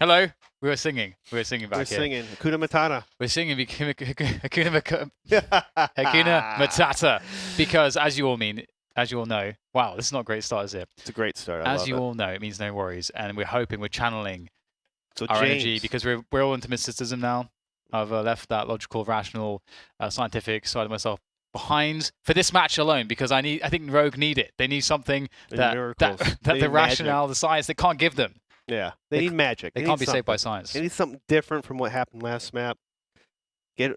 Hello. We were singing. We were singing back We're here. singing Hakuna Matata. We're singing Hakuna Matata because, as you all know, wow, this is not a great start, is it? It's a great start. As you all know, it means no worries, and we're hoping, we're channeling So our James, energy because we're all into mysticism now. I've left that logical, rational, scientific side of myself behind for this match alone because I think Rogue need it. They need something that the rationale, the science, they can't give them. Yeah, they need magic. They can't be saved by science. They need something different from what happened last map. Get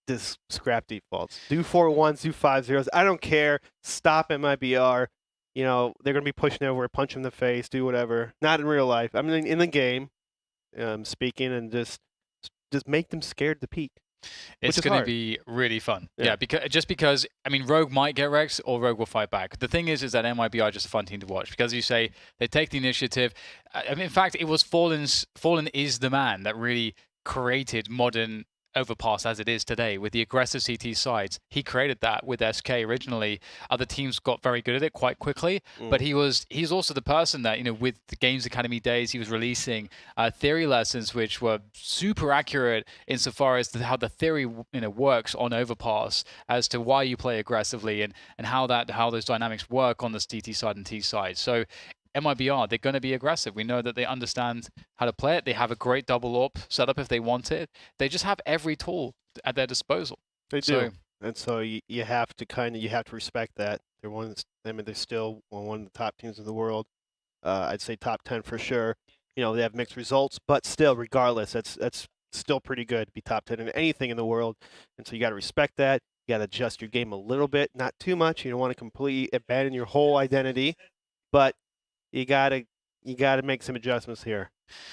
this scrap defaults. Do 4-1s, do 5-0s. I don't care. Stop MIBR. You know, they're going to be pushing over, punch them in the face, do whatever. Not in real life. I mean, in the game, speaking, and just make them scared to peek. It's going to be really fun. Yeah, because I mean, Rogue might get wrecked or Rogue will fight back. The thing is that MIBR are just a fun team to watch because you say they take the initiative. I mean, in fact, it was Fallen is the man that really created modern Overpass as it is today with the aggressive CT sides. He created that with SK originally. Other teams got very good at it quite quickly, but he's also the person that, you know, with the Games Academy days, he was releasing theory lessons which were super accurate insofar as to how the theory, you know, works on Overpass as to why you play aggressively and how those dynamics work on the CT side and T side. So MIBR, they're going to be aggressive. We know that they understand how to play it. They have a great double AWP setup if they want it. They just have every tool at their disposal. They do, and so you have to respect that. They're still one of the top teams in the world. I'd say top 10 for sure. You know, they have mixed results, but still, regardless, that's still pretty good to be top 10 in anything in the world. And so you got to respect that. You got to adjust your game a little bit, not too much. You don't want to completely abandon your whole identity, but you gotta make some adjustments here.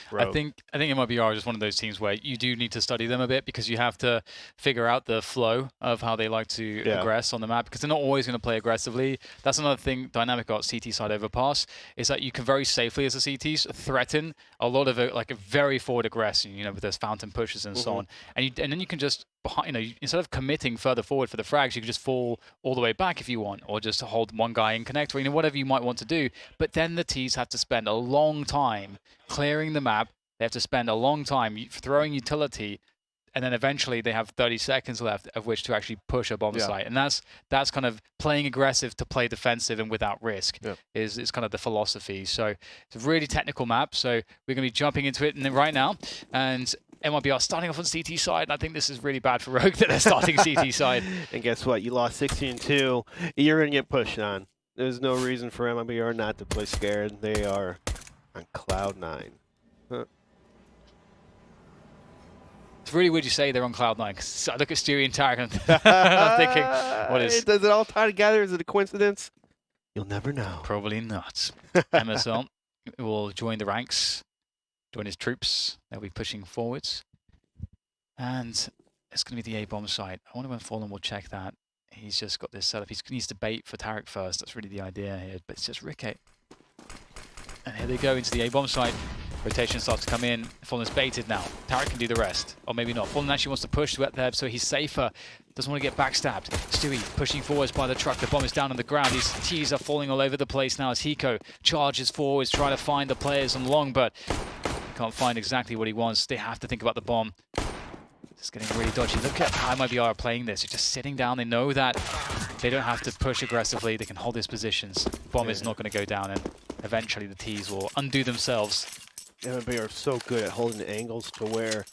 Rogue. I think MIBR is just one of those teams where you do need to study them a bit because you have to figure out the flow of how they like to aggress on the map because they're not always going to play aggressively. That's another thing dynamic about CT side Overpass is that you can very safely as a CTs threaten a lot of a very forward aggression, you know, with those fountain pushes and so on, and then you can just instead of committing further forward for the frags, you can just fall all the way back if you want, or just hold one guy in connect, or whatever you might want to do. But then the Ts have to spend a long time clearing the map. They have to spend a long time throwing utility, and then eventually they have 30 seconds left of which to actually push a bomb site. And that's kind of playing aggressive to play defensive and without risk is kind of the philosophy. So it's a really technical map. So we're going to be jumping into it right now. And MIBR starting off on CT side, and I think this is really bad for Rogue that they're starting CT side. And guess what? You lost 16-2. You're going to get pushed on. There's no reason for MIBR not to play scared. They are on cloud 9. It's really weird you say they're on cloud 9. Cause I look at Stewie and Tarek and I'm thinking, what is... Does it all tie together? Is it a coincidence? You'll never know. Probably not. MSL will join the ranks. Join his troops. They'll be pushing forwards. And it's going to be the A-bomb site. I wonder when Fallen will check that. He's just got this setup. He needs to bait for Tarek first. That's really the idea here. But it's just Ricket. And here they go into the A-bomb site. Rotation starts to come in. Fallen's baited now. Tarek can do the rest. Or maybe not. Fallen actually wants to push to there so he's safer. Doesn't want to get backstabbed. Stewie pushing forwards by the truck. The bomb is down on the ground. These Ts are falling all over the place now as Hiko charges forwards, trying to find the players on long, but can't find exactly what he wants. They have to think about the bomb. It's getting really dodgy. Look at how MIBR playing this. They're just sitting down. They know that they don't have to push aggressively. They can hold these positions. The bomb is not going to go down, and eventually the Ts will undo themselves. MIBR are so good at holding the angles to where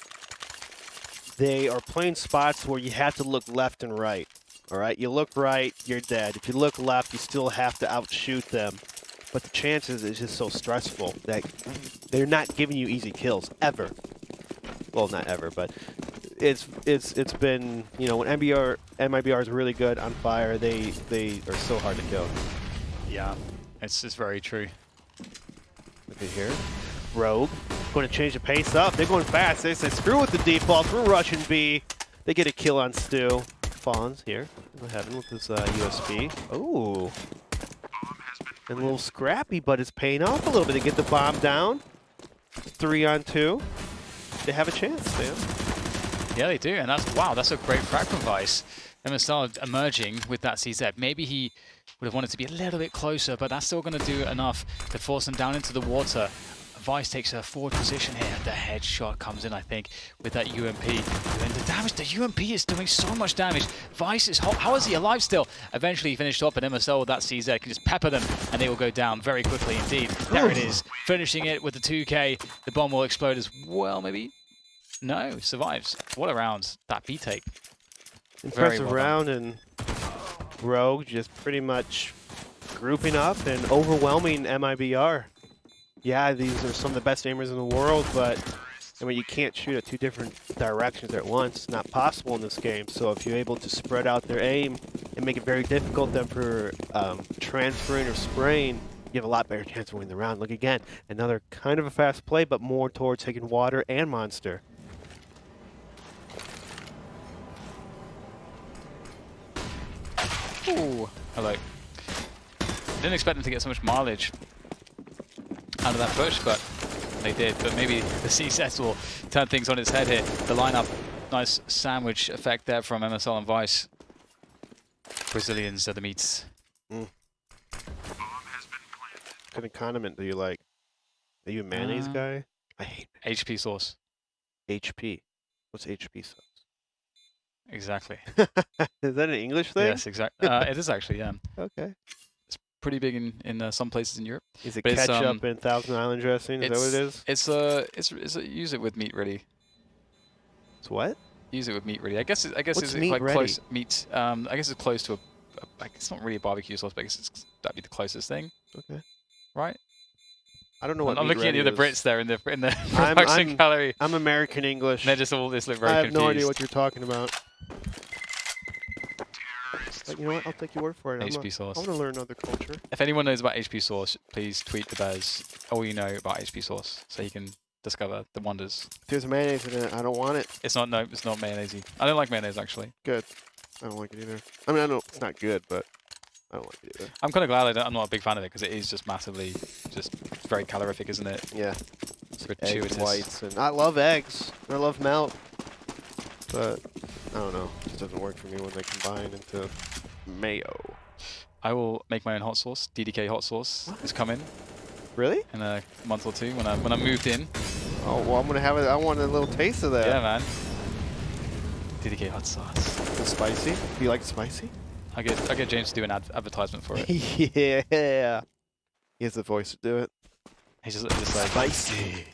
they are playing spots where you have to look left and right. All right, you look right, you're dead. If you look left, you still have to outshoot them. But the chances is just so stressful that they're not giving you easy kills ever. Well, not ever, but it's been, you know, when MIBR is really good on fire, they are so hard to kill. Yeah, it's very true. Look at here, Rogue going to change the pace up. They're going fast. They say screw with the defaults. We're rushing B. They get a kill on Stu. Fawns here. What happened with this USB? Oh. And a little scrappy, but it's paying off a little bit to get the bomb down. 3-on-2. They have a chance, man. Yeah, they do, and that's a great frag from Vice. MSL emerging with that CZ. Maybe he would have wanted to be a little bit closer, but that's still going to do enough to force them down into the water. Vice takes a forward position here. The headshot comes in, I think, with that UMP. And the damage, the UMP is doing so much damage. Vice is, how is he alive still? Eventually he finished up, and MSL with that CZ can just pepper them, and they will go down very quickly indeed. There it is, finishing it with the 2K. The bomb will explode as well, maybe? No, survives. What a round. That B-take. Impressive round, and Rogue just pretty much grouping up and overwhelming MIBR. Yeah, these are some of the best aimers in the world, but I mean, you can't shoot at 2 different directions at once. It's not possible in this game. So if you're able to spread out their aim and make it very difficult then for transferring or spraying, you have a lot better chance of winning the round. Look again, another kind of a fast play, but more towards taking water and monster. Ooh, hello. Didn't expect them to get so much mileage out of that push, but they did. But maybe the CSS will turn things on its head here. The lineup, nice sandwich effect there from MSL and Vice. Brazilians are the meats. What kind of condiment do you like? Are you a mayonnaise guy? I hate HP sauce. HP. What's HP sauce? Exactly. Is that an English thing? Yes, exactly. It is actually, yeah. Okay. Pretty big in some places in Europe. Is it ketchup and Thousand Island dressing? Is that what it is? It's use it with meat really. It's what? Use it with meat really. I guess it's meat like ready? close meat. I guess it's close to like it's not really a barbecue sauce, but I guess that'd be the closest thing. Okay. Right. I don't know what. I'm looking at the other Brits there in the I'm production gallery. I'm American English. They're just all this look very confused. I have no idea what you're talking about. But you know what? I'll take your word for it. HP sauce. I want to learn another culture. If anyone knows about HP sauce, please tweet the Bez all you know about HP sauce, so you can discover the wonders. If there's mayonnaise in it, I don't want it. It's not. No, it's not mayonnaise-y. I don't like mayonnaise actually. Good. I don't like it either. I mean, I don't. It's not good, but I don't like it either. I'm kind of glad I'm not a big fan of it because it is just massively, just very calorific, isn't it? Yeah. It's gratuitous. Egg whites, and I love eggs. I love milk, but I don't know. It just doesn't work for me when they combine into mayo. I will make my own hot sauce. DDK hot sauce is coming. Really? In a month or two when I moved in. Oh well, I'm gonna have it. I want a little taste of that. Yeah, man. DDK hot sauce. Is it spicy? Do you like spicy? I get James to do an advertisement for it. Yeah. He has the voice to do it. He's just like spicy.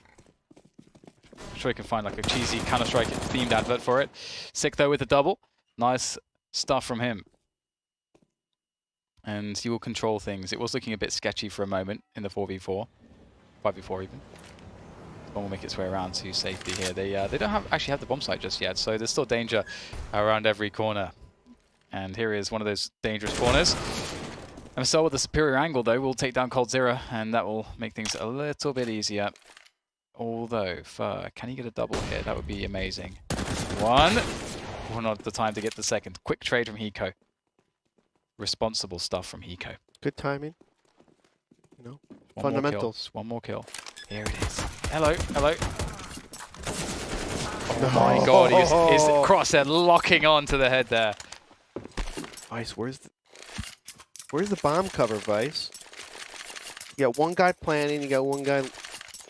I'm sure he can find like a cheesy Counter-Strike themed advert for it. Sick though with the double. Nice stuff from him. And he will control things. It was looking a bit sketchy for a moment in the 4v4. 5v4 even. One will make its way around to safety here. They don't actually have the bomb site just yet, so there's still danger around every corner. And here is one of those dangerous corners. MSL with a superior angle though will take down coldzera, and that will make things a little bit easier. Although, can he get a double here? That would be amazing. One. Well, not the time to get the second. Quick trade from Hiko. Responsible stuff from Hiko. Good timing. You know, One fundamentals. One more kill. Here it is. Hello, hello. Oh No. my god, his crosshair locking onto the head there. Vice, where's the bomb cover, Vice? You got one guy planning, you got one guy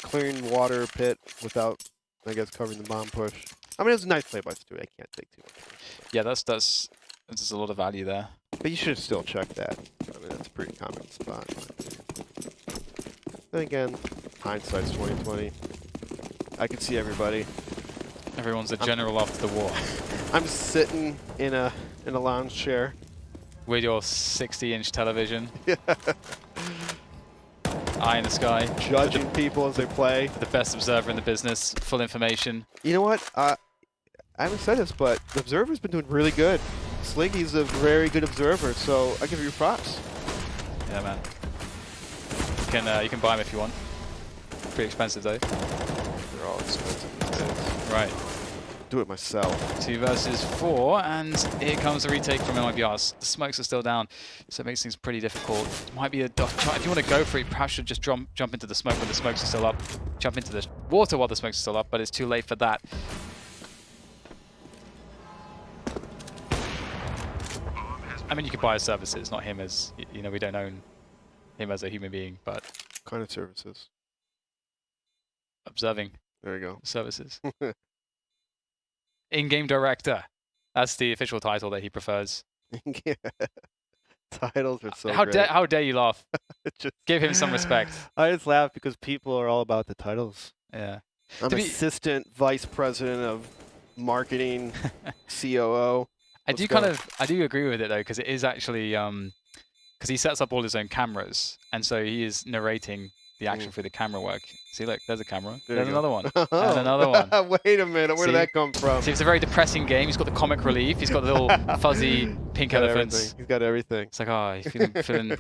clearing water pit without, I guess, covering the bomb push. I mean, it was a nice play by Stu. I can't take too much. Yeah, that's a lot of value there. But you should still check that. I mean, that's a pretty common spot. Then again, hindsight's 20/20. I can see everybody. Everyone's a general after the war. I'm sitting in a lounge chair with your 60-inch television. Eye in the sky. Judging people as they play. The best observer in the business. Full information. You know what? I haven't said this, but the observer's been doing really good. Sliggy's a very good observer, so I give you props. Yeah, man. You can buy them if you want. Pretty expensive though. They're all expensive these days. Right. Do it myself. 2 versus 4, and here comes the retake from MIBR. The smokes are still down, so it makes things pretty difficult. Might be a if you want to go for it, you perhaps should just jump into the smoke when the smokes are still up. Jump into the water while the smokes are still up, but it's too late for that. I mean, you could buy his services, not him as, you know, we don't own him as a human being, but... What kind of services? observing There you go. services. In-game director. That's the official title that he prefers. Yeah. Titles are so How great. dare you laugh? Just, Give him some respect. I just laugh because people are all about the titles. Yeah. I'm assistant vice president of marketing, COO. I do agree with it though, because it is actually because he sets up all his own cameras, and so he is narrating the action through the camera work. See, look, there's a camera. There's another one. And another one. Wait a minute, where did that come from? See, it's a very depressing game. He's got the comic relief. He's got the little fuzzy pink elephants. Everything. He's got everything. It's like, oh, you feeling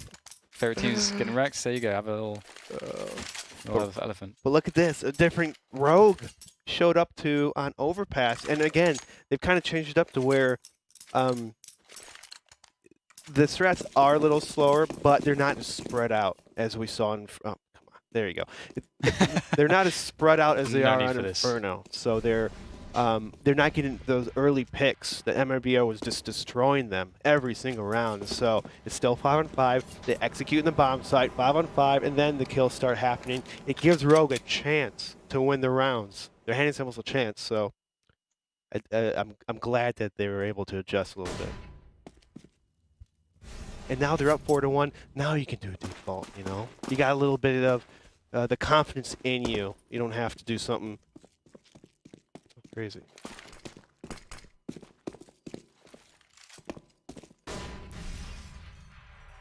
favorite team's getting wrecked? There you go, have a little elephant. But look at this, a different rogue showed up on Overpass, and again, they've kind of changed it up to where the strats are a little slower, but they're not as spread out as we saw in. Oh, come on, there you go. They're not as spread out as they are on Inferno, so they're not getting those early picks. The MIBR was just destroying them every single round, so it's still 5-on-5. They execute in the bomb site, 5-on-5, and then the kills start happening. It gives Rogue a chance to win the rounds. They're handing themselves a chance, so I'm glad that they were able to adjust a little bit. And now they're up 4-1. Now you can do a default, you know? You got a little bit of the confidence in you. You don't have to do something crazy.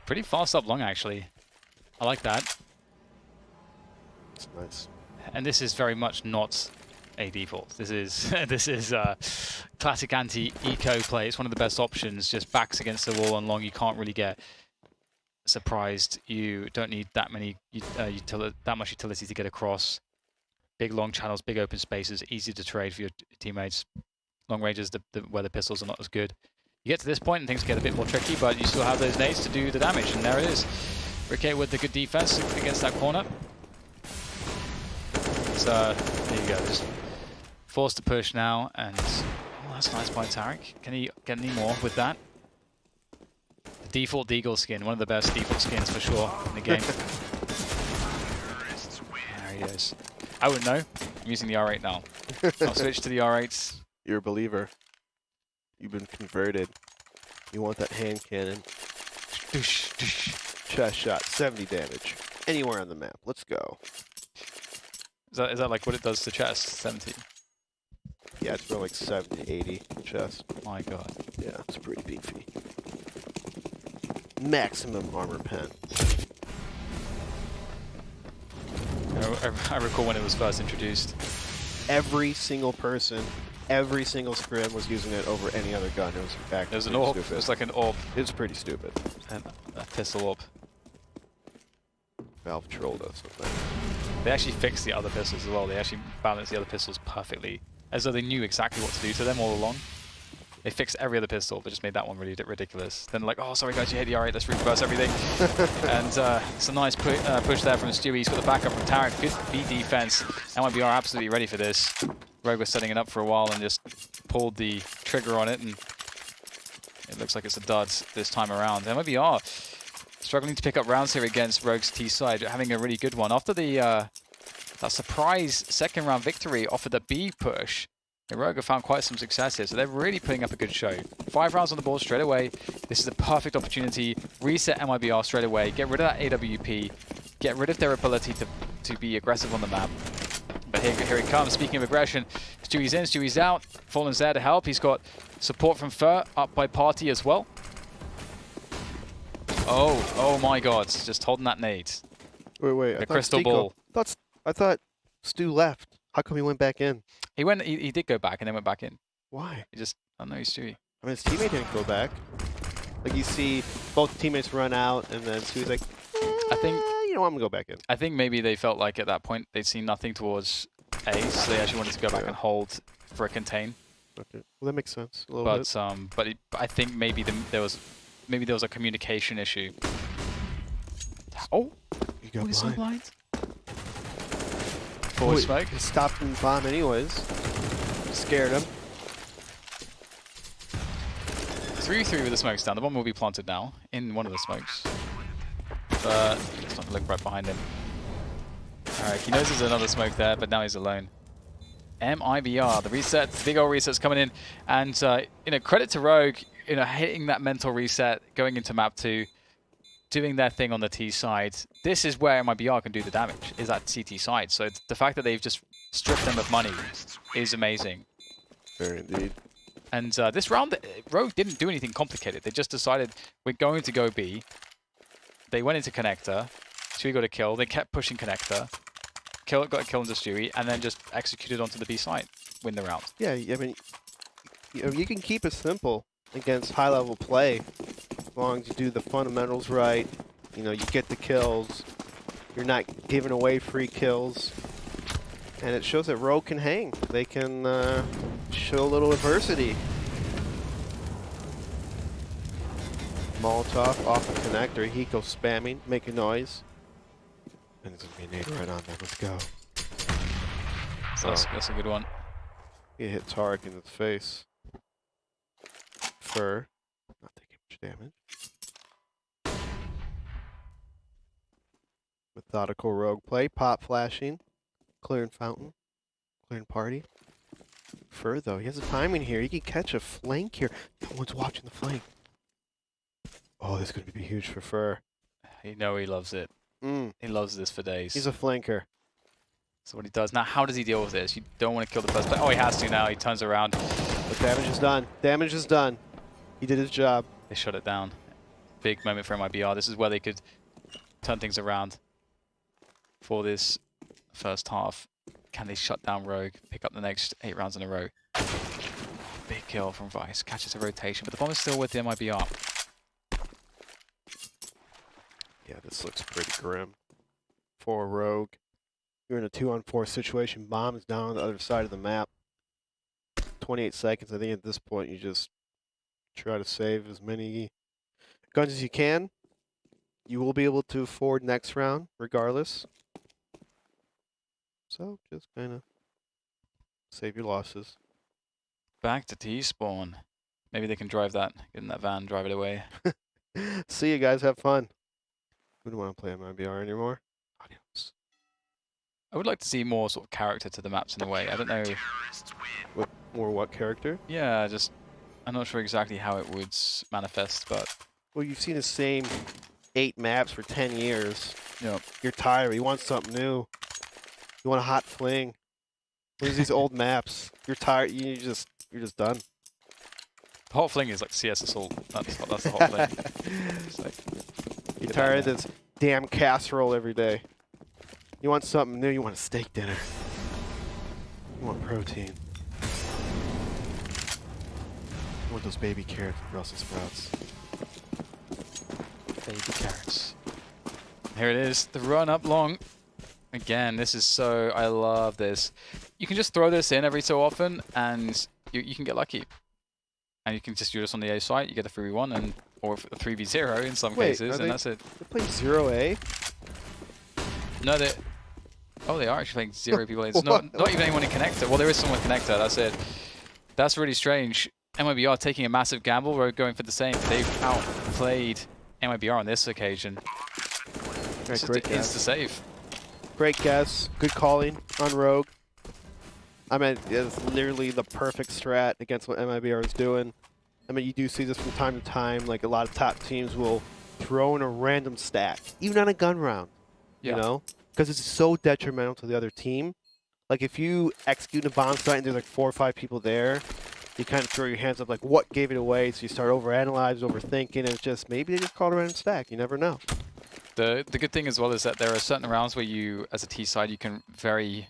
Pretty fast up long, actually. I like that. It's nice. And this is very much not a default. This is classic anti-eco play. It's one of the best options. Just backs against the wall and long. You can't really get surprised. You don't need that many that much utility to get across. Big long channels, big open spaces, easy to trade for your teammates. Long ranges where the pistols are not as good. You get to this point and things get a bit more tricky, but you still have those nades to do the damage, and there it is. Ricky with the good defense against that corner. So there you go. Just forced to push now, and oh, that's nice by Tarek. Can he get any more with that? The default Deagle skin, one of the best default skins for sure in the game. There he is. I wouldn't know. I'm using the R8 now. I'll switch to the R8s. You're a believer. You've been converted. You want that hand cannon. Chest shot, 70 damage. Anywhere on the map. Let's go. Is that like what it does to chest? 70? Yeah, it's more like 70, 80 chest. My god. Yeah, it's pretty beefy. Maximum armor pen. I recall when it was first introduced. Every single person, every single scrim was using it over any other gun. It was in fact. It was an AWP. Stupid. It was like an AWP. It was pretty stupid. And a pistol AWP. Valve trolled us with that. They actually fixed the other pistols as well. They actually balanced the other pistols perfectly, as though they knew exactly what to do to them all along. They fixed every other pistol, but just made that one really ridiculous. Then like, oh, sorry guys, you hit the R8, let's reverse everything. And it's a nice push there from Stewie. He's got the backup from Tarek. Good B defense. MIBR absolutely ready for this. Rogue was setting it up for a while and just pulled the trigger on it, and it looks like it's a dud this time around. MIBR struggling to pick up rounds here against Rogue's T side, having a really good one. After the that surprise second round victory off of the B push, Rogue have found quite some success here, so they're really putting up a good show. 5 rounds on the board straight away. This is a perfect opportunity. Reset MIBR straight away. Get rid of that AWP. Get rid of their ability to be aggressive on the map. But here he comes. Speaking of aggression, Stewie's in, Stewie's out. Fallen's there to help. He's got support from Fur, up by Party as well. Oh my god. Just holding that nade. Wait. The crystal ball. I thought Stu left. How come he went back in? He did go back and then went back in. Why? I don't know, he's Stewie. I mean, his teammate didn't go back. Like, you see both teammates run out, and then Stewie's like, I think, you know, I'm going to go back in. I think maybe they felt like at that point they'd seen nothing towards A, so they actually wanted to go back and hold for a contain. Okay. Well, that makes sense a little bit. But I think maybe there was a communication issue. Oh! You got so blind. Forward smoke. He stopped the bomb anyways. Scared him. 3-3 with the smokes down. The bomb will be planted now in one of the smokes. But it's not going to look right behind him. Alright, he knows there's another smoke there, but now he's alone. MIBR, the resets, big old resets coming in. And, you know, credit to Rogue, you know, hitting that mental reset, going into map 2, doing their thing on the T side. This is where MIBR can do the damage, is that CT side. So the fact that they've just stripped them of money is amazing. Very indeed. And this round, Rogue didn't do anything complicated. They just decided, we're going to go B. They went into connector. Stewie got a kill. They kept pushing connector. Got a kill into Stewie, and then just executed onto the B side. Win the round. Yeah, I mean, you can keep it simple against high-level play as long as you do the fundamentals right. You know, you get the kills. You're not giving away free kills. And it shows that Rogue can hang. They can show a little adversity. Molotov off the connector. Hiko spamming, making noise. And it's going to be a nade right on there. Let's go. So that's a good one. He hit Tarek in the face. Fur. Not taking much damage. Methodical Rogue play. Pop flashing. Clearing fountain. Clearing party. Fur, though. He has a timing here. He can catch a flank here. No one's watching the flank. Oh, this is going to be huge for Fur. You know he loves it. He loves this for days. He's a flanker. So what he does. Now, how does he deal with this? You don't want to kill the first player. Oh, he has to now. He turns around. But damage is done. Damage is done. He did his job. They shut it down. Big moment for MIBR. This is where they could turn things around for this first half. Can they shut down Rogue? Pick up the next 8 rounds in a row. Big kill from Vice. Catches a rotation, but the bomb is still with the MIBR. Yeah, this looks pretty grim for Rogue. You're in a 2-on-4 situation. Bomb is down on the other side of the map. 28 seconds. I think at this point you just try to save as many guns as you can. You will be able to afford next round regardless. So just kind of save your losses. Back to T-spawn. Maybe they can drive that, get in that van, drive it away. See you guys. Have fun. We don't want to play MIBR anymore. Adios. I would like to see more sort of character to the maps in a way. I don't know. What character? Yeah, just I'm not sure exactly how it would manifest, but well, you've seen the same 8 maps for 10 years. Yeah. You're tired. You want something new. You want a hot fling. There's these old maps. You're tired. You're just done. The hot fling is like CS Assault. That's the hot fling. It's like, you're tired of this damn casserole every day. You want something new. You want a steak dinner. You want protein. You want those baby carrots and Brussels sprouts. Baby carrots. Here it is. The run up long. Again, this is so... I love this. You can just throw this in every so often, and you can get lucky. And you can just do this on the A site. You get a 3v1 and or a 3v0 in some cases, and that's it. They play 0A? No, they... Oh, they are actually playing 0 people. It's not even anyone in connector. Well, there is someone connector. That's it. That's really strange. MIBR taking a massive gamble. We're going for the same. They've outplayed MIBR on this occasion. It's the save. Great guess. Good calling on Rogue. I mean, it's literally the perfect strat against what MIBR is doing. I mean, you do see this from time to time. Like, a lot of top teams will throw in a random stack, even on a gun round, you know? Because it's so detrimental to the other team. Like, if you execute a bomb site and there's like 4 or 5 people there, you kind of throw your hands up like, what gave it away? So you start overanalyzing, overthinking, and it's just, maybe they just called a random stack. You never know. The good thing as well is that there are certain rounds where you, as a T side, you can pretty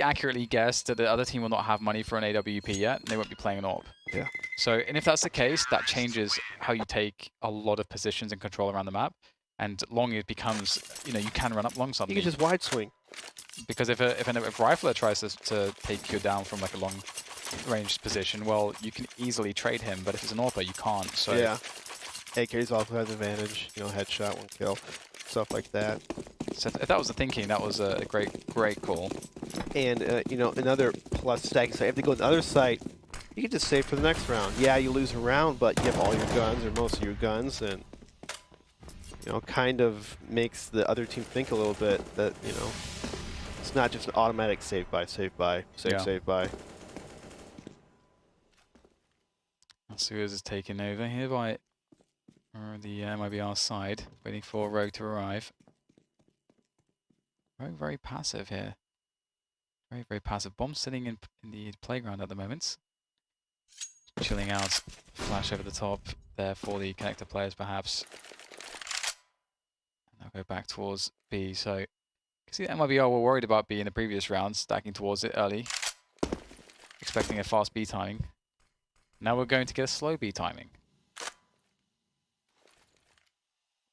accurately guess that the other team will not have money for an AWP yet, and they won't be playing an AWP. Yeah. So, and if that's the case, that changes how you take a lot of positions and control around the map. And long it becomes, you know, you can run up long suddenly. You can just wide swing. Because if a rifler tries to take you down from like a long range position, well, you can easily trade him. But if it's an AWPer, you can't. So yeah. AKs also has advantage, you know, headshot, 1 kill, stuff like that. So if that was the thinking, that was a great call. And, you know, another plus stack site, if they go to the other site, you can just save for the next round. Yeah, you lose a round, but you have all your guns, or most of your guns, and you know, kind of makes the other team think a little bit that, you know, it's not just an automatic save by, save by, save by. Suez is taken over here by the MIBR side, waiting for Rogue to arrive. Rogue very passive here. Very, very passive. Bomb sitting in the playground at the moment. Chilling out. Flash over the top there for the connector players, perhaps. And they'll go back towards B. So, you can see the MIBR were worried about B in the previous round, stacking towards it early. Expecting a fast B timing. Now we're going to get a slow B timing.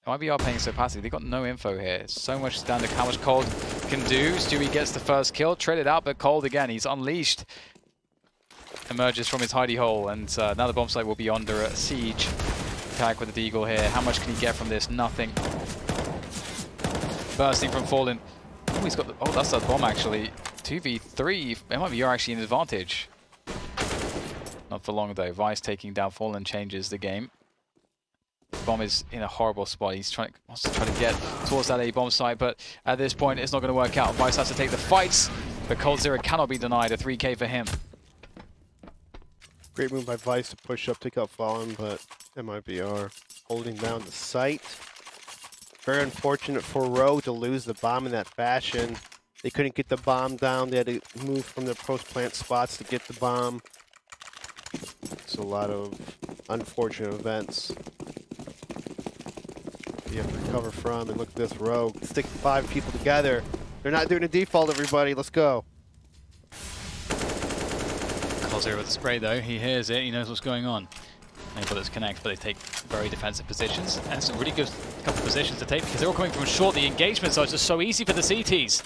MIBR playing so passive, they've got no info here. So much standard how much Cold can do. Stewie gets the first kill, traded out, but Cold again, he's unleashed. Emerges from his hidey hole, and now the bomb site will be under a siege. Attack with the Deagle here. How much can he get from this? Nothing. Bursting from Fallen. Oh, he's got the, oh, that's that bomb actually. 2v3, MIBR actually in advantage. Not for long though. Vice taking down Fallen changes the game. Bomb is in a horrible spot. He's wants to try to get towards that A bomb site, but at this point it's not going to work out. Vice has to take the fights, but Cold Zero cannot be denied. A 3K for him. Great move by Vice to push up, take out Fallen, but MIBR holding down the site. Very unfortunate for Rogue to lose the bomb in that fashion. They couldn't get the bomb down. They had to move from their post-plant spots to get the bomb. It's a lot of unfortunate events you have to recover from. And look at this Rogue. Stick 5 people together. They're not doing a default, everybody. Let's go. Cold Zero with the spray though. He hears it. He knows what's going on. Able to connect, but they take very defensive positions. And some really good couple of positions to take because they're all coming from short. The engagement side is just so easy for the CTs.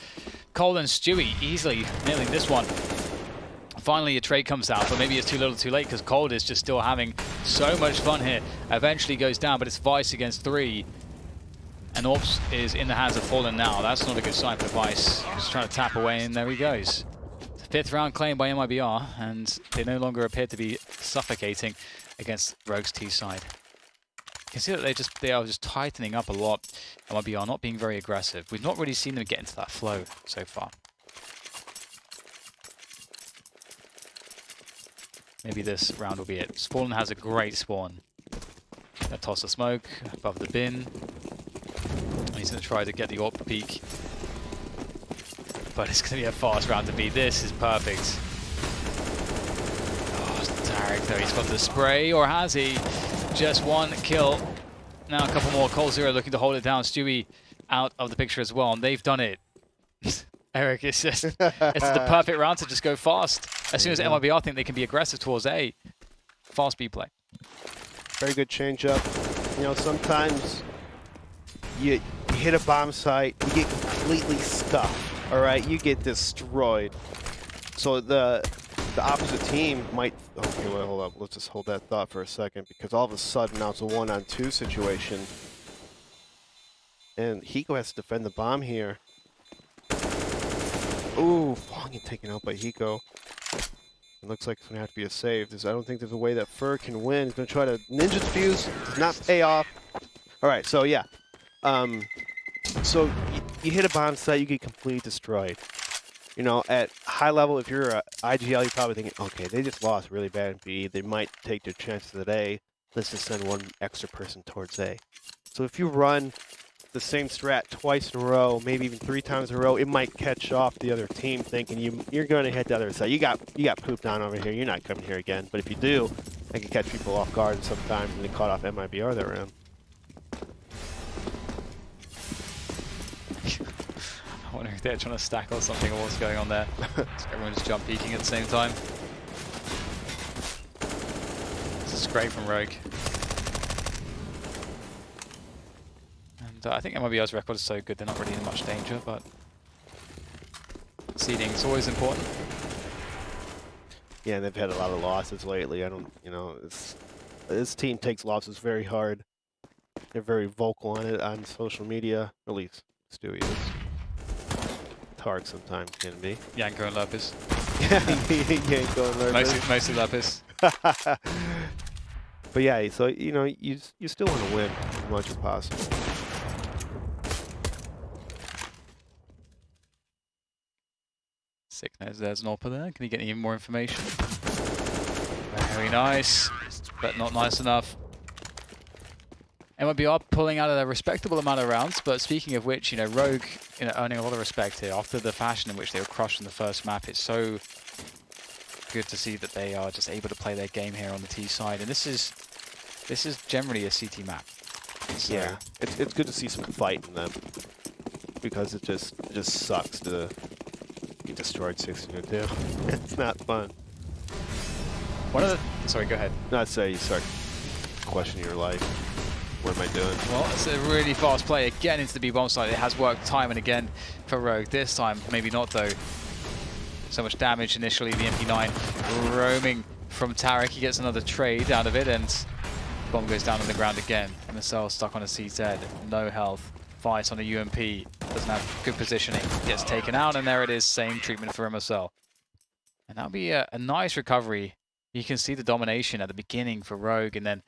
Cole and Stewie easily nailing this one. Finally a trade comes out, but maybe it's too little too late because Cold is just still having so much fun here. Eventually goes down, but it's Vice against 3. And Orps is in the hands of Fallen now. That's not a good sign for Vice. He's trying to tap away, and there he goes. 5th round claim by MIBR, and they no longer appear to be suffocating against Rogue's T side. You can see that they are just tightening up a lot. MIBR not being very aggressive. We've not really seen them get into that flow so far. Maybe this round will be it. Fallen has a great spawn. Gonna toss the smoke above the bin. And he's gonna try to get the AWP peak. But it's gonna be a fast round to beat. This is perfect. Oh, Tarek though, he's got the spray, or has he? Just 1 kill. Now a couple more. Cold Zero looking to hold it down. Stewie out of the picture as well, and they've done it. Eric, it's just it's the perfect round to just go fast. As soon as MIBR think they can be aggressive towards A, fast B play. Very good change up. You know, sometimes you hit a bomb site, you get completely stuck. All right, you get destroyed. So the opposite team might. Okay, well, hold up. Let's just hold that thought for a second, because all of a sudden now it's a 1-on-2 situation, and Hiko has to defend the bomb here. Ooh, Fong taken out by Hiko. It looks like it's gonna have to be a save. I don't think there's a way that Fur can win. He's gonna try to ninja defuse. Does not pay off. All right, so yeah. So you hit a bomb site, you get completely destroyed. You know, at high level, if you're a IGL, you're probably thinking, okay, they just lost really bad in B. They might take their chances at A. Let's just send 1 extra person towards A. So if you run the same strat twice in a row, maybe even 3 times in a row, it might catch off the other team thinking you're going to hit the other side. You got pooped on over here. You're not coming here again. But if you do, it can catch people off guard sometimes, and they caught off MIBR that round. I wonder if they're trying to stack or something, or what's going on there. Everyone's jump peeking at the same time. This is great from Rogue. And I think MIBR's record is so good, they're not really in much danger, but seeding is always important. Yeah, and they've had a lot of losses lately. I don't, you know, this team takes losses very hard. They're very vocal on it on social media, at least Stewie is. Tark sometimes can be. Yanko and Lapis. Yanko and Lapis. Mostly Lapis. But yeah, so you know, you still want to win as much as possible. Sick knows there's an AWPer there. Can he get any more information? Very nice, but not nice enough. MIBR pulling out a respectable amount of rounds, but speaking of which, you know, Rogue, you know, earning a lot of respect here after the fashion in which they were crushed in the first map. It's so good to see that they are just able to play their game here on the T side, and this is generally a CT map. So yeah, it's good to see some fight in them because it just sucks to get destroyed 16-2. It's not fun. One of the sorry, go ahead. Not say you start questioning your life. What am I doing? Well, it's a really fast play again into the B bomb site. It has worked time and again for Rogue. This time, maybe not though. So much damage initially. The MP9 roaming from Tarek. He gets another trade out of it, and bomb goes down on the ground again. Missile stuck on a CZ. No health. Vice on a UMP. Doesn't have good positioning. Gets taken out, and there it is. Same treatment for MSL. And that'll be a nice recovery. You can see the domination at the beginning for Rogue, and then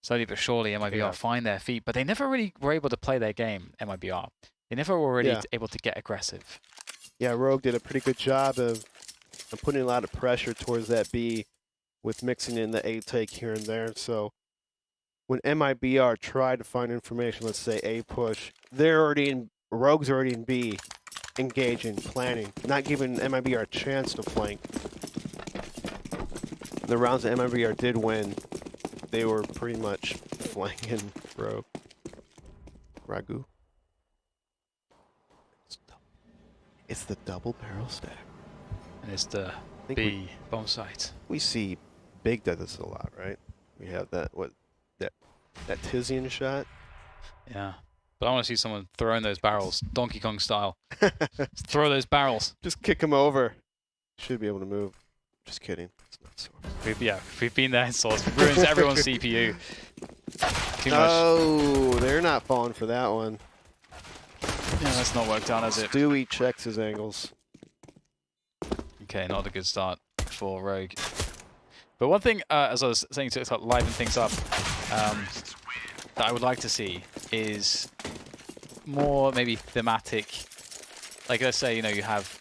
slowly but surely, MIBR find their feet, but they never really were able to play their game, MIBR. They never were really able to get aggressive. Yeah, Rogue did a pretty good job of putting a lot of pressure towards that B with mixing in the A take here and there. So when MIBR tried to find information, let's say A push, they're already in, Rogue's already in B, engaging, planning, not giving MIBR a chance to flank. The rounds that MIBR did win, they were pretty much flanking Rogue. Ragu. It's the double barrel stack. And it's the B bomb site. We see Big does this a lot, right? We have that that Tizian shot. Yeah. But I want to see someone throwing those barrels, Donkey Kong style. Throw those barrels. Just kick him over. Should be able to move. Just kidding. It's not Source. We've been there in Source. It ruins everyone's CPU. Too much. Oh, they're not falling for that one. Yeah, that's not worked out, has it? Stewie checks his angles. Okay, not a good start for Rogue. But one thing, as I was saying, to liven things up, that I would like to see is more maybe thematic. Like, let's say, you know, you have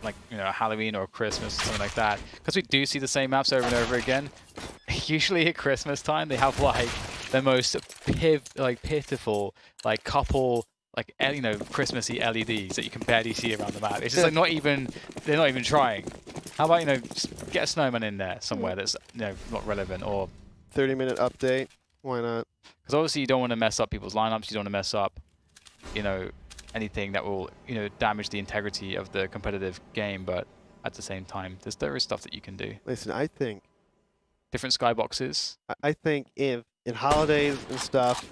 like, you know, a Halloween or a Christmas or something like that. Because we do see the same maps over and over again. Usually at Christmas time, they have like the most pitiful, like couple, like, you know, Christmassy LEDs that you can barely see around the map. It's just like they're not even trying. How about, you know, just get a snowman in there somewhere that's, you know, not relevant, or 30-minute update. Why not? Because obviously you don't want to mess up people's lineups. You don't want to mess up, you know, anything that will, you know, damage the integrity of the competitive game. But at the same time, there is stuff that you can do. Listen, I think different skyboxes. I think if in holidays and stuff,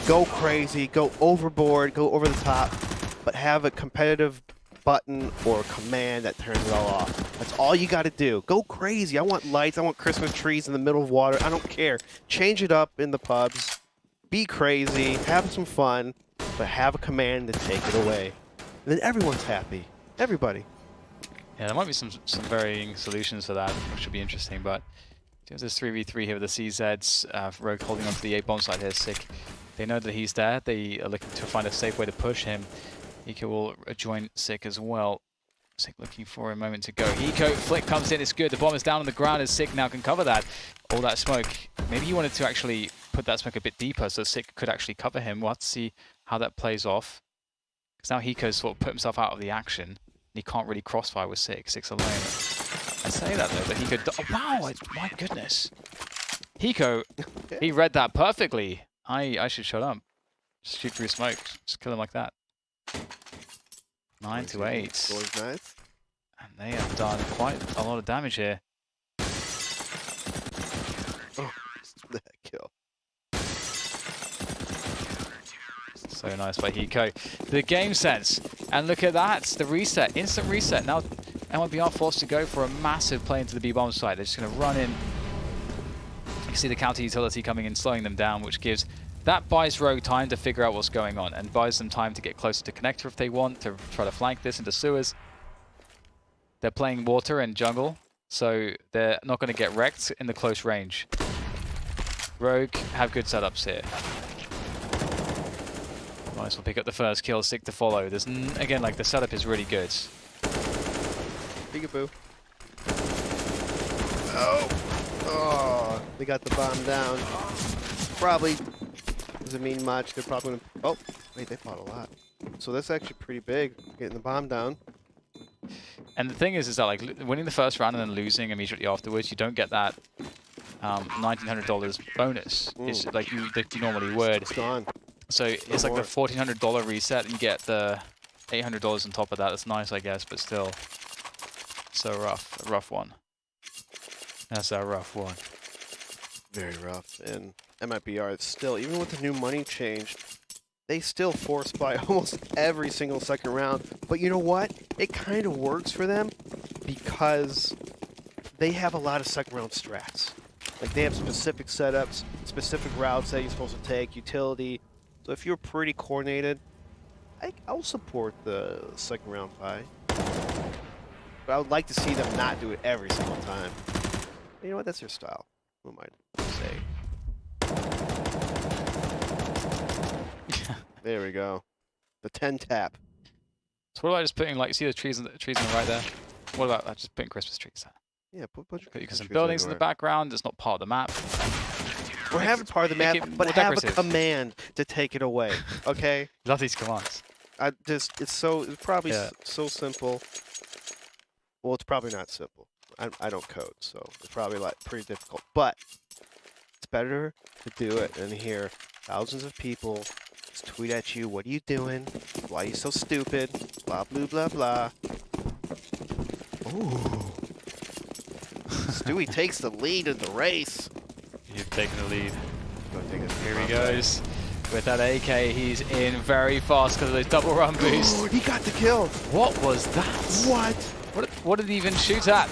go crazy, go overboard, go over the top, but have a competitive button or command that turns it all off. That's all you got to do. Go crazy. I want lights. I want Christmas trees in the middle of water. I don't care. Change it up in the pubs. Be crazy. Have some fun, but have a command to take it away. And then everyone's happy. Everybody. Yeah, there might be some varying solutions for that, which should be interesting. But there's this 3v3 here with the CZs. Rogue holding onto the A bomb site here. Sick. They know that he's there. They are looking to find a safe way to push him. Eco will join Sick as well. Sick looking for a moment to go. Eco, flick comes in, it's good. The bomb is down on the ground, and Sick now can cover that. All that smoke. Maybe he wanted to actually put that smoke a bit deeper so Sick could actually cover him. We'll have to see how that plays off. Because now Hiko's sort of put himself out of the action. And he can't really crossfire with Sick. Sick's alone. I say that though, but Hiko... Oh, wow, my goodness. Hiko, he read that perfectly. I should shut up. Just shoot through smoke. Just kill him like that. 9 to 8. Scores nice. And they have done quite a lot of damage here. Oh, that kill. So nice by Hiko. The game sense. And look at that. The reset. Instant reset. Now MIBR forced to go for a massive play into the B-bomb site. They're just going to run in. You can see the counter utility coming in, slowing them down, which gives... That buys Rogue time to figure out what's going on and buys them time to get closer to connector if they want, to try to flank this into sewers. They're playing water and jungle, so they're not going to get wrecked in the close range. Rogue have good setups here. Nice, we'll pick up the first kill, Sick to follow. There's again, like, the setup is really good. Peekaboo. Oh, they got the bomb down. Probably doesn't mean much. They're probably gonna. Oh, wait, they fought a lot. So that's actually pretty big. Getting the bomb down. And the thing is that like winning the first round and then losing immediately afterwards, you don't get that $1,900 bonus. It's like you normally would. It's gone. So it's like the $1,400 reset, and you get the $800 on top of that. That's nice, I guess, but still, so rough. A rough one. That's a rough one. Very rough. And MIBR is still, even with the new money change, they still force buy almost every single second round. But you know what? It kind of works for them because they have a lot of second round strats. Like they have specific setups, specific routes that you're supposed to take, utility. So if you're pretty coordinated, I'll support the second round buy. But I would like to see them not do it every single time. But you know what? That's their style. Who am I to say? There we go. The 10 tap. So what about just putting, like, see the trees on the right there? What about that? Just putting Christmas trees there? Yeah, put a bunch of Put some buildings in the background. It's not part of the map. We're having part of the map, but have a command to take it away. Okay. Love these commands. It's probably so simple. Well, it's probably not simple. I don't code, so it's probably like pretty difficult. But it's better to do it than hear thousands of people just tweet at you. What are you doing? Why are you so stupid? Blah blah blah blah. Ooh. Stewie takes the lead in the race. You've taken the lead. Here he goes. With that AK, he's in very fast because of those double run boosts. He got the kill. What was that? What did he even shoot at?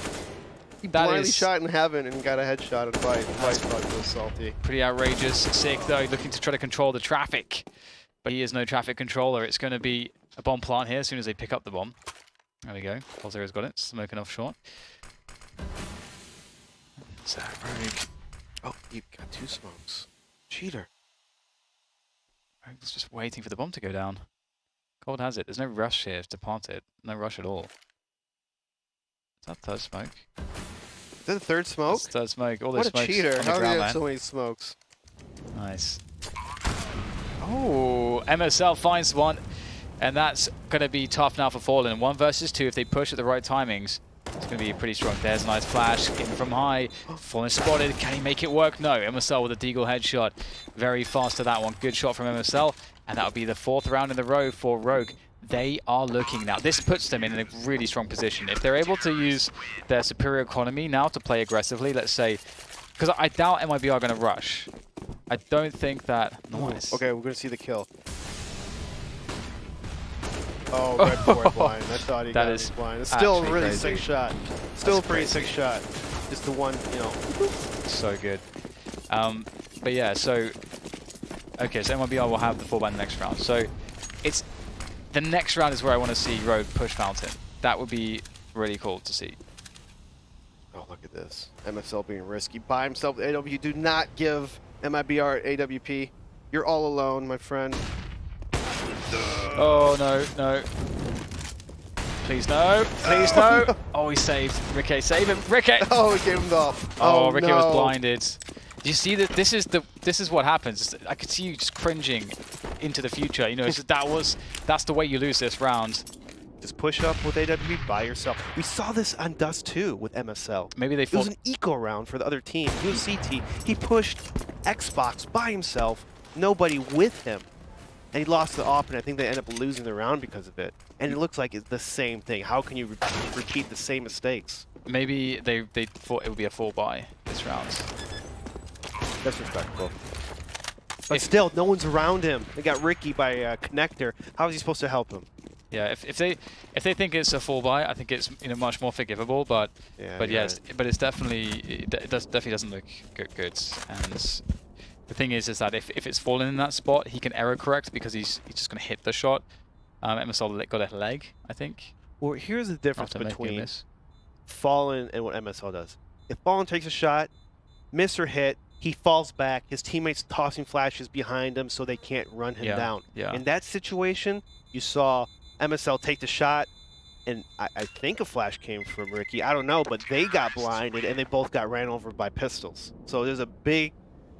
He blindly shot in heaven and got a headshot at White. White's probably was salty. Pretty outrageous. Sick though, looking to try to control the traffic. But he is no traffic controller. It's going to be a bomb plant here as soon as they pick up the bomb. There we go. Polzero's got it. Smoking off short. So, Rogue. Oh, you've got 2 smokes. Cheater. Rogue's just waiting for the bomb to go down. Cold has it. There's no rush here to plant it. No rush at all. Is that third smoke? Is that the third smoke? That's third smoke. All those what a smokes cheater. How on the do you ground, have so many smokes? Nice. Oh, MSL finds one. And that's going to be tough now for Fallen. 1 versus 2, if they push at the right timings, it's going to be pretty strong. There's a nice flash, in from high. Fallen spotted. Can he make it work? No. MSL with a deagle headshot. Very fast to that one. Good shot from MSL. And that'll be the 4th round in a row for Rogue. They are looking now. This puts them in a really strong position. If they're able to use their superior economy now to play aggressively, let's say, because I doubt MIBR are going to rush. I don't think that... Nice. Okay, we're going to see the kill. Oh, red board blind. I thought he got his blind. It's still a really sick shot. Still a pretty sick shot. Just the one, you know. So good. But yeah, so... Okay, so MIBR will have the 4 by the next round. So it's... The next round is where I want to see Rogue push Fountain. That would be really cool to see. Oh, look at this. MSL being risky by himself. AW, do not give MIBR AWP. You're all alone, my friend. Oh, no, no. Please, no. Please, no. Oh, he saved. Ricky, save him. Ricky! Oh, he gave him the up. Oh, Ricky was blinded. Do you see that? This is what happens. I could see you just cringing into the future. You know, that's the way you lose this round. Just push up with AWP by yourself. We saw this on Dust 2 with MSL. Maybe they. It was an eco round for the other team. He was CT. He pushed Xbox by himself. Nobody with him. And he lost the op, and I think they end up losing the round because of it. And it looks like it's the same thing. How can you repeat the same mistakes? Maybe they thought it would be a 4-buy this round. That's respectable. But still, no one's around him. They got Ricky by Connector. How is he supposed to help him? Yeah, if they think it's a 4-buy, I think it's much more forgivable. But it's definitely definitely doesn't look good. And the thing is that if it's fallen in that spot, he can error correct because he's just going to hit the shot. MSL got a leg, I think. Well, here's the difference between Fallen and what MSL does. If Fallen takes a shot, miss or hit, he falls back. His teammates tossing flashes behind him so they can't run him down. Yeah. In that situation, you saw MSL take the shot, and I think a flash came from Ricky. I don't know, but they got blinded and they both got ran over by pistols. So there's a big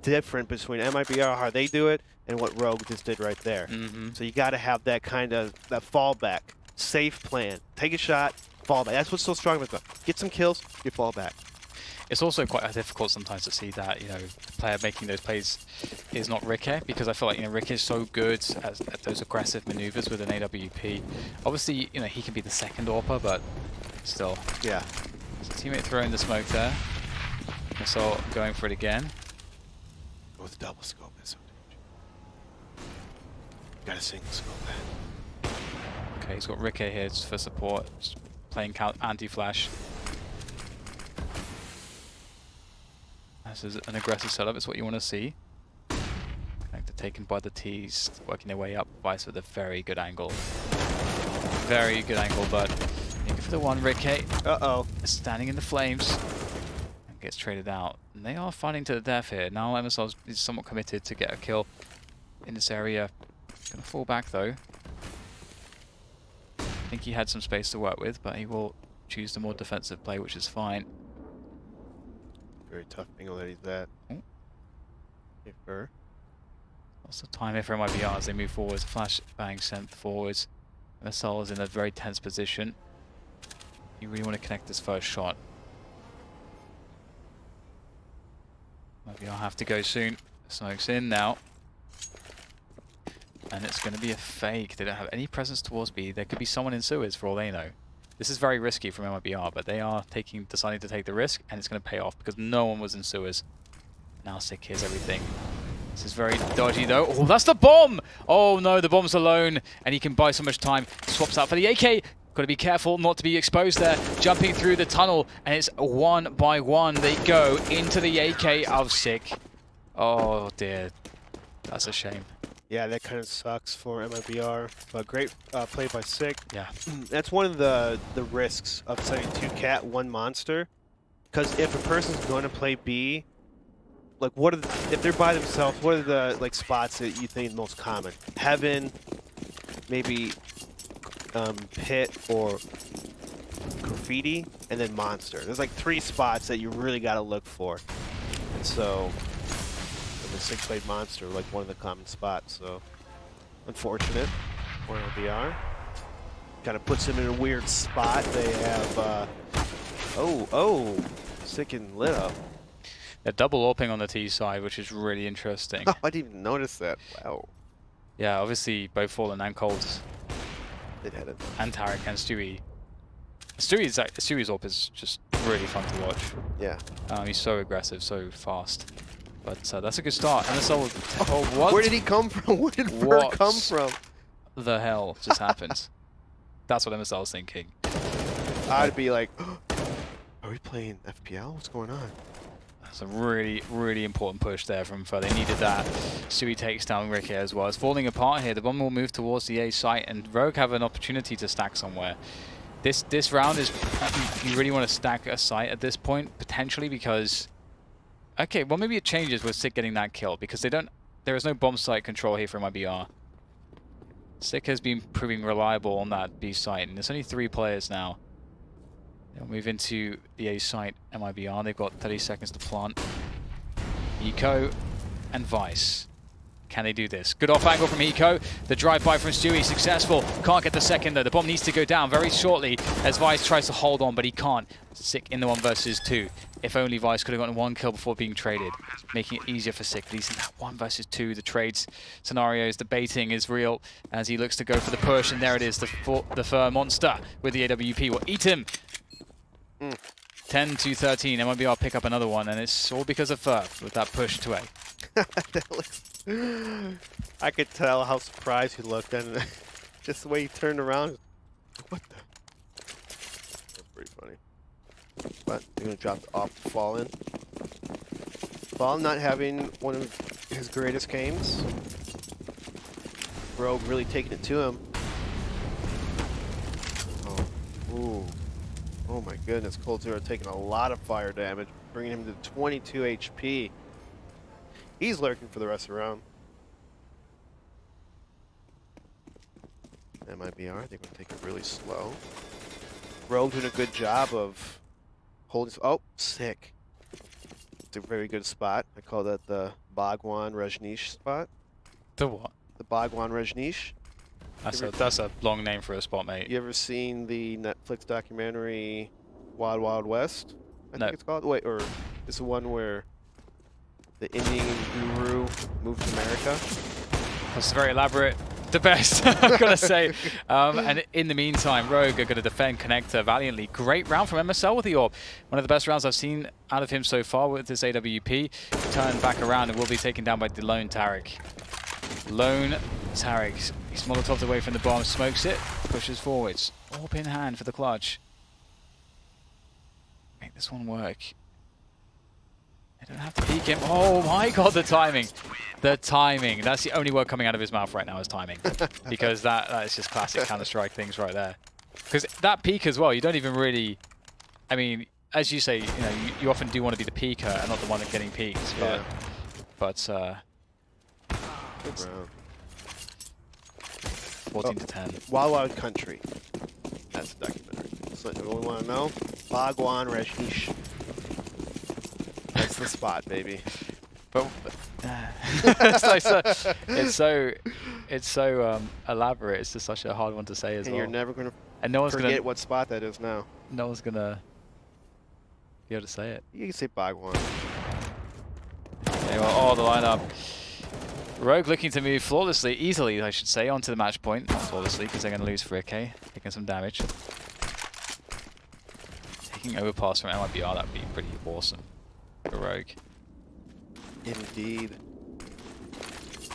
difference between MIBR, how they do it, and what Rogue just did right there. So you got to have that kind of that fallback, safe plan. Take a shot, fall back. That's what's so strong about it. Get some kills, you fall back. It's also quite difficult sometimes to see that, you know, the player making those plays is not Ricky, because I feel like, you know, Ricky is so good at those aggressive maneuvers with an AWP. Obviously, you know, he can be the second AWPer, but still. Yeah. So teammate throwing the smoke there. Missile going for it again. Go with the double scope. That's so dangerous. Got a single scope then. Okay, he's got Ricky here for support, just playing anti-flash. This is an aggressive setup, it's what you want to see. Connector taken by the T's, working their way up. Vice with a very good angle. Very good angle, but looking for the one. Ricky. Uh-oh. Standing in the flames. And gets traded out. And they are fighting to the death here. Now MSL is somewhat committed to get a kill in this area. Gonna fall back though. I think he had some space to work with, but he will choose the more defensive play, which is fine. Very tough angle that he's at. Oh. Lots of time here for MIBR as they move forwards. Flash bang sent forwards. MSL is in a very tense position. You really want to connect this first shot. MIBR have to go soon. Smoke's in now. And it's going to be a fake. They don't have any presence towards B. There could be someone in sewers for all they know. This is very risky from MIBR, but they are deciding to take the risk, and it's going to pay off because no one was in sewers. Now Sick hears everything. This is very dodgy though. Oh, that's the bomb! Oh no, the bomb's alone, and he can buy so much time. Swaps out for the AK. Got to be careful not to be exposed there. Jumping through the tunnel, and it's one by one. They go into the AK of Sick. Oh dear, that's a shame. Yeah, that kind of sucks for MIBR, but great play by Sick. Yeah. That's one of the risks of setting 2 cat, 1 monster, because if a person's going to play B, like if they're by themselves, what are the spots that you think most common? Heaven, maybe pit or graffiti, and then monster. There's like 3 spots that you really got to look for, and so. The 6-blade monster, like one of the common spots, so unfortunate for MIBR. Kind of puts them in a weird spot. They have, Sick and lit up. They're double AWPing on the T side, which is really interesting. Oh, I didn't even notice that. Wow. Yeah, obviously both Fallen and Cold. It had it. And Tarek and Stewie. Stewie's AWP is just really fun to watch. Yeah. He's so aggressive, so fast. But that's a good start. MSL, oh, what? Where did he come from? Where did Fur come from? The hell just happened? That's what MSL was thinking. I'd be like, are we playing FPL? What's going on? That's a really, really important push there from Fur. They needed that. Stewie takes down Ricky as well. It's falling apart here. The bomb will move towards the A site, and Rogue have an opportunity to stack somewhere. This round is, you really want to stack a site at this point, potentially, because... Okay, well maybe it changes with Sick getting that kill, because there is no bomb site control here from MIBR. Sick has been proving reliable on that B site, and there's only 3 players now. They'll move into the A site, MIBR. They've got 30 seconds to plant. Eco and Vice. Can they do this? Good off angle from Eco. The drive-by from Stewie, successful. Can't get the second though. The bomb needs to go down very shortly as Vice tries to hold on, but he can't. Sick in the 1 versus 2. If only Vice could have gotten 1 kill before being traded, making it easier for Sick. But he's in that 1 versus 2. The trades scenarios, the baiting is real as he looks to go for the push, and there it is, the Fur monster with the AWP will eat him. 10 to 13. MIBR pick up another one, and it's all because of Fur with that push to A. I could tell how surprised he looked, and just the way he turned around. What the? That's pretty funny. But they're going to drop off Fallen. Fallen not having one of his greatest games. Rogue really taking it to him. Oh, ooh. Oh my goodness, Cold Zero taking a lot of fire damage, bringing him to 22 HP. He's lurking for the rest of the round. MIBR, they're going to take it really slow. Rogue doing a good job of holding. Oh, sick. It's a very good spot. I call that the Bhagwan Rajneesh spot. The what? The Bhagwan Rajneesh. That's a long name for a spot, mate. You ever seen the Netflix documentary Wild Wild West? I No. think it's called. Wait, or it's the one where the Indian guru moved to America? That's very elaborate. The best, I've got to say. And in the meantime, Rogue are going to defend Connector valiantly. Great round from MSL with the AWP. One of the best rounds I've seen out of him so far with this AWP. Turned back around and will be taken down by the Lone Tarek. Lone Tarek. He's Molotoved away from the bomb, smokes it, pushes forwards. AWP in hand for the clutch. Make this one work. They don't have to peek him. Oh my god, the timing. The timing. That's the only word coming out of his mouth right now is timing. Because that is just classic Counter-Strike things right there. Because that peek as well, you don't even really... I mean, as you say, you know, you often do want to be the peeker and not the one that's getting peeked. Yeah. But Good round. 14 to 10. Wild Wild Country. That's the documentary. So everyone want to know? Bhagwan Rajneesh. That's the spot, baby. But it's so elaborate. It's just such a hard one to say as And well. you're never going And no one's to forget gonna what spot that is now. no one's gonna be able to say it. You can say Bhagwan. There you are. Oh, the lineup. Rogue looking to move flawlessly, easily, I should say, onto the match point. Not flawlessly, because they're going to lose for AK, taking some damage. Taking overpass from MIBR, that would be pretty awesome for Rogue. Indeed.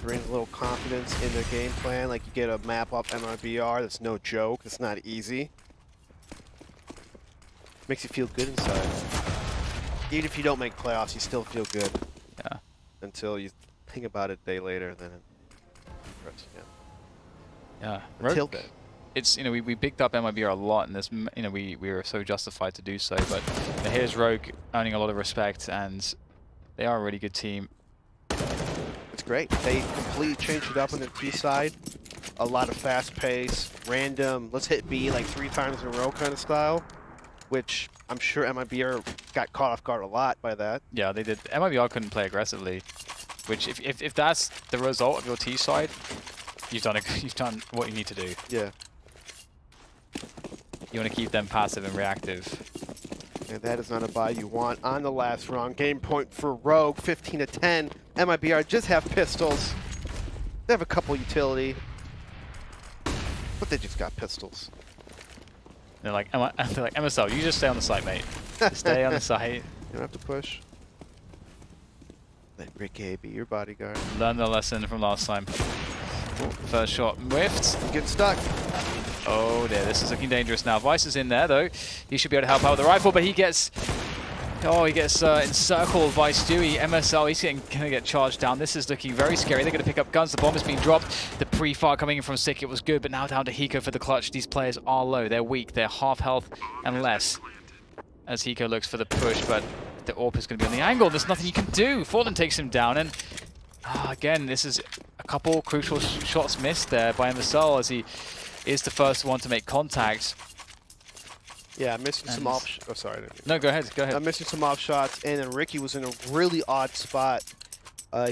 Brings a little confidence in their game plan. Like you get a map up MIBR, that's no joke. It's not easy. Makes you feel good inside. Even if you don't make playoffs, you still feel good. Yeah. Until you think about it a day later, then it hurts again. Yeah. Until Rogue, then. it's, you know, we picked up MIBR a lot, and this, you know, we were so justified to do so. But you know, here's Rogue earning a lot of respect, and they are a really good team. It's great. They completely changed it up on the T side. A lot of fast pace, random, let's hit B like 3 times in a row kind of style, which I'm sure MIBR got caught off guard a lot by that. Yeah, they did. MIBR couldn't play aggressively, which if that's the result of your T side, you've done what you need to do. Yeah. You want to keep them passive and reactive. And that is not a buy you want on the last round. Game point for Rogue, 15 to 10. MIBR just have pistols. They have a couple utility, but they just got pistols. They're like MSL, you just stay on the site, mate. Stay on the site. You don't have to push. Let Rick A be your bodyguard. Learn the lesson from last time. Ooh, first shot whiffed. Get stuck. Oh dear, this is looking dangerous now. Vice is in there though. He should be able to help out with the rifle, but he gets encircled by Stewie. MSL, he's gonna get charged down. This is looking very scary. They're gonna pick up guns. The bomb is being dropped. The pre-fire coming in from Sick, it was good, but now down to Hiko for the clutch. These players are low. They're weak. They're half health and less. As Hiko looks for the push, but the AWP is gonna be on the angle. There's nothing you can do. Fallen takes him down, and again, this is a couple crucial shots missed there by MSL as he is the first one to make contact. Yeah, missing some off. Oh, sorry. No, go ahead. Go ahead. I'm missing some off shots, and then Ricky was in a really odd spot.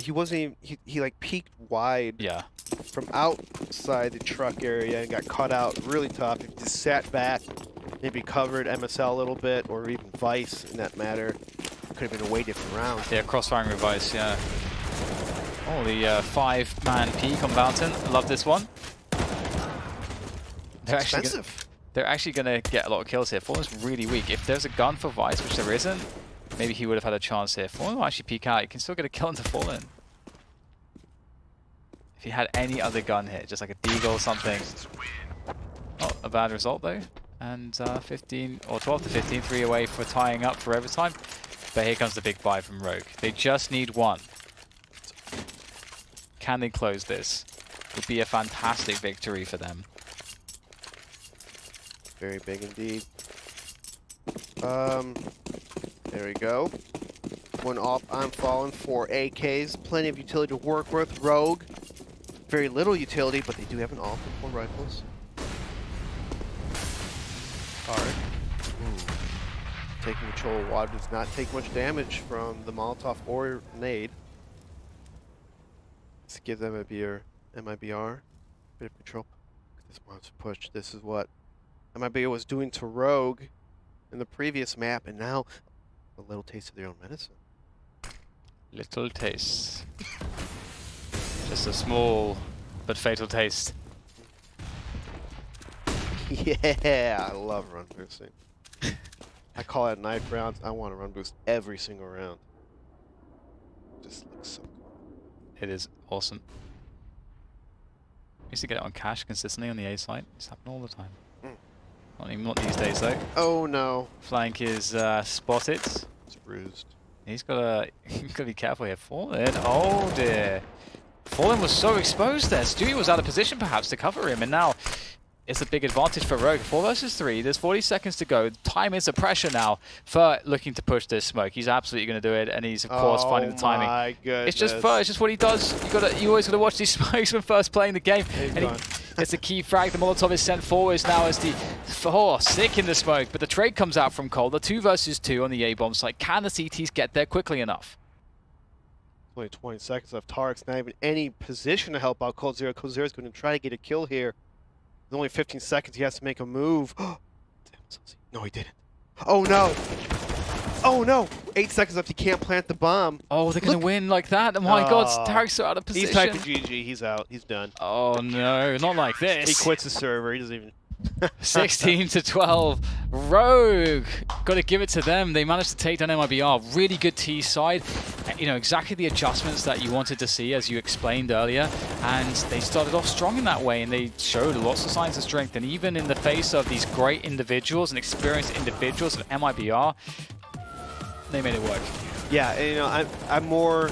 He wasn't even. He like peeked wide. Yeah. From outside the truck area and got caught out really tough. He just sat back, maybe covered MSL a little bit, or even Vice in that matter. Could have been a way different round. Yeah, crossfiring with Vice. Yeah. Oh, the 5-man peak on Mountain. Love this one. They're expensive. They're actually going to get a lot of kills here. Fallen's really weak. If there's a gun for Vice, which there isn't, maybe he would have had a chance here. Fallen will actually peek out. You can still get a kill into Fallen. If he had any other gun here, just like a Deagle or something. Not a bad result though. And 15 or 12 to 15, 3 away for tying up for overtime. But here comes the big buy from Rogue. They just need one. Can they close this? Would be a fantastic victory for them. Very big indeed. There we go. One off on Fallen, 4 AKs. Plenty of utility to work with. Rogue, very little utility, but they do have an off and 4 rifles. Alright. Taking control of water does not take much damage from the Molotov or nade. Let's give them a MIBR. Bit of control. This monster push. This is what MIBR was doing to Rogue in the previous map, and now a little taste of their own medicine. Little taste. Just a small but fatal taste. Yeah, I love run boosting. I call it knife rounds. I want to run boost every single round. Just looks so cool. It is awesome. I used to get it on cash consistently on the A site. It's happening all the time. Not these days though. Oh no. Flank is spotted. It's bruised. He's gotta be careful here. Fallen. Oh dear. Fallen was so exposed there. Stewie was out of position perhaps to cover him, and now it's a big advantage for Rogue. 4 versus 3. There's 40 seconds to go. Time is the pressure now for looking to push this smoke. He's absolutely going to do it, and he's of course finding the timing. My goodness. It's just what he does. You always got to watch these smokes when first playing the game. It's a key frag. The Molotov is sent forwards now as the sick in the smoke, but the trade comes out from Cole. The 2 versus 2 on the A bomb site. Can the CTs get there quickly enough? Only 20 seconds left. Tarek's not even any position to help out Cold Zero. Cold Zero's going to try to get a kill here. There's only 15 seconds. He has to make a move. Damn, no, he didn't. Oh no! Oh no! 8 seconds left. He can't plant the bomb. Oh, they're going to win like that? Oh my God, Tarek's so out of position. He's typing GG. He's out. He's done. Oh no, not like this. He quits the server. He doesn't even... 16 to 12. Rogue. Got to give it to them. They managed to take down MIBR. Really good T side. You know, exactly the adjustments that you wanted to see, as you explained earlier. And they started off strong in that way, and they showed lots of signs of strength. And even in the face of these great individuals and experienced individuals of MIBR, they made it work. Yeah, and, you know, I'm more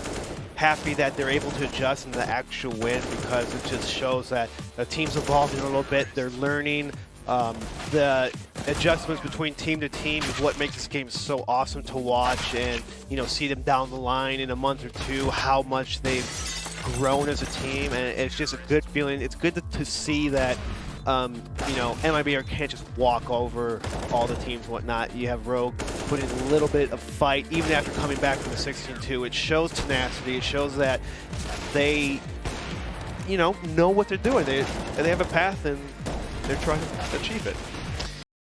happy that they're able to adjust in the actual win, because it just shows that the team's evolving a little bit. They're learning. The adjustments between team to team is what makes this game so awesome to watch, and you know, see them down the line in a month or two, how much they've grown as a team, and it's just a good feeling. It's good to see that you know, MIBR can't just walk over all the teams and whatnot. You have Rogue put in a little bit of fight, even after coming back from the 16-2. It shows tenacity. It shows that they, you know what they're doing. They have a path, and they're trying to achieve it.